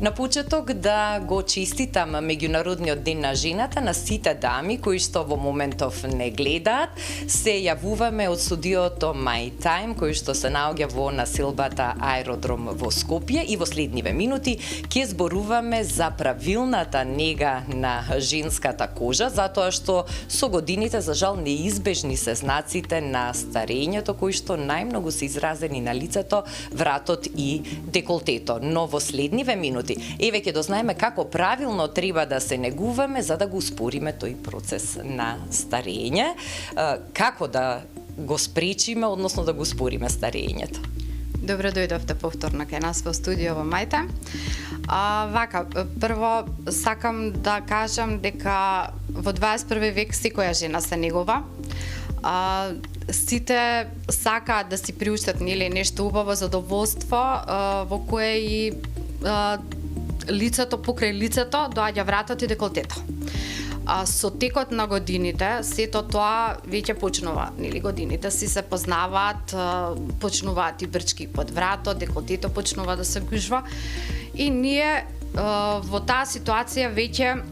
На почеток да го честитам Меѓународниот ден на жената на сите дами кои што во моментов не гледаат. Се јавуваме од студиото My Time, кој што се наоѓа во населбата Аеродром во Скопје, и во следниве минути ќе зборуваме за правилната нега на женската кожа, затоа што со годините за жал неизбежни се знаците на старењето кои што најмногу се изразени на лицето, вратот и деколтето. Но во следниве минути еве ќе дознаеме како правилно треба да се негуваме за да го успориме тој процес на старење, како да го спречиме, односно да го успориме старењето. Добро дојдовте повторно кај нас во студио во Мајта. Вака, прво сакам да кажам дека во 21 век секоја жена се негува. Сите сакаат да си приуштат нешто убаво, задоволство, во кое и лицето, покрај лицето доаѓа вратот и деколтето. Со текот на годините сето тоа веќе почнува, годините си се познаваат, почнуваат и брчки под вратот, деколтето почнува да се гужва и ние во таа ситуација веќе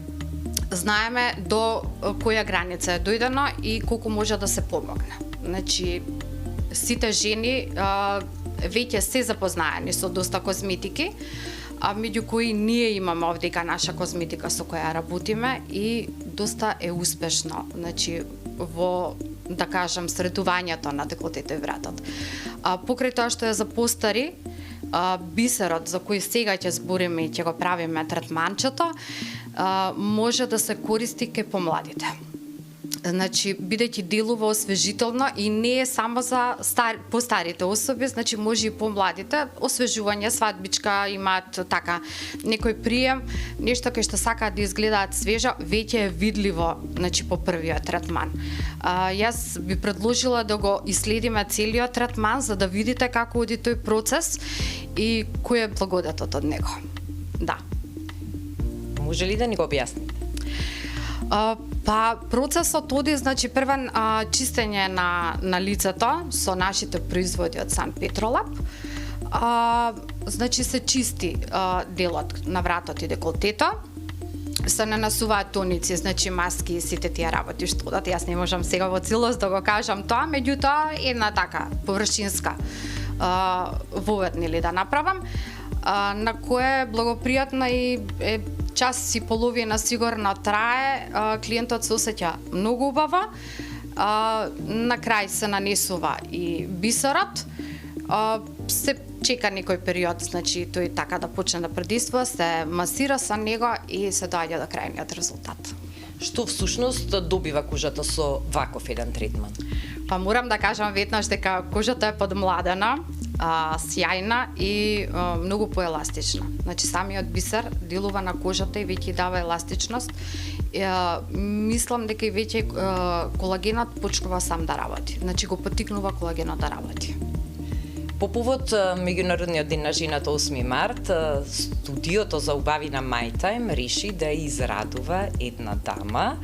знаеме до која граница е дојдено и колку може да се помогне. Значи, сите жени веќе се запознаени со доста козметики, меѓу кои ние имаме овдека наша козметика со која работиме и доста е успешно, значи во, да кажам, средувањето на деколтето и вратот. Покрај тоа што е за постари, бисерот за кој сега ќе збориме и ќе го правиме третманчето, може да се користи кај помладите. Значи, бидејќи делува освежително и не е само за постарите особи, значи може и помладите, освежување, свадбичка, имаат така некој прием, нешто кај што сакаат да изгледаат свежо, веќе е видливо, значи по првиот третман. Јас би предложила да го исследиме целиот третман за да видите како оди тој процес и кој е благодетот од него. Да. Може ли да ни го објасните? Процесот оди, значи првен чистење на лицето со нашите производи од Сан Петролаб. Значи се чисти делот на вратот и деколтето. Се нанесуваат тоници, значи маски и сите тие работи што одат. Јас не можам сега во целост да го кажам тоа, меѓутоа една така површинска вовед да направам, на кое благопријатно и час и половина сигурно трае, клиентот се осеќа многу убаво, на крај се нанесува и бисерот, се чека некој период, значи тој така да почне да предиствува, се масира со него и се доаѓа до крајниот резултат. Што всушност добива кожата со ваков еден третман? Морам да кажам веднаш дека кожата е подмладена, сјајна и многу поеластична. Значи самиот бисер делува на кожата и веќе дава еластичност. Мислам дека и веќе колагенот почнува сам да работи. Значи го поттикнува колагенот да работи. По повод Меѓународниот ден на жената 8 март, студиото за убави на My Time реши да израдува една дама.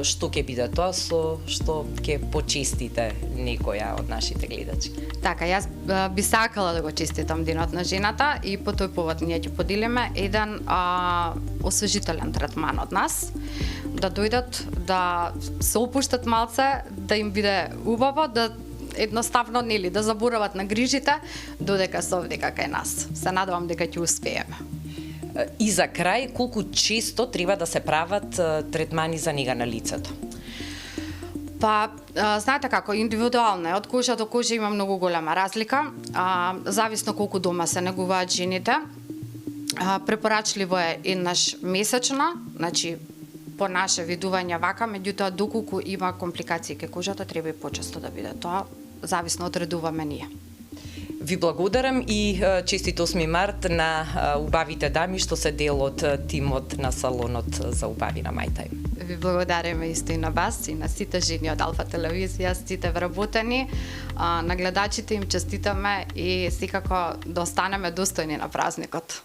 Што ќе биде тоа со што ќе почестите некоја од нашите гледачи? Така, јас би сакала да го честитам денот на жената и по тој повод ние ќе поделиме еден освежителен третман од нас, да дојдат, да се опуштат малце, да им биде убаво, да едноставно да заборават на грижите, додека се овдека кај нас. Се надевам дека ќе успееме. И за крај, колку често треба да се прават третмани за нега на лицето? Знаете како, индивидуално е, од кожа до кожа има многу голема разлика, зависно колку дома се негуваат жените. Препорачливо е еднаш месечно, значи по наше видување вака, меѓутоа доколку има компликации кај кожата, треба и почесто да биде. Тоа зависно одредуваме ние. Ви благодарам и честит 8 март на убавите дами што се дел од тимот на салонот за убави на My Time. Ви благодариме исто и на вас и на сите жени од Алфа телевизија, сите вработени, на гледачите им честитаме и секако да останеме достојни на празникот.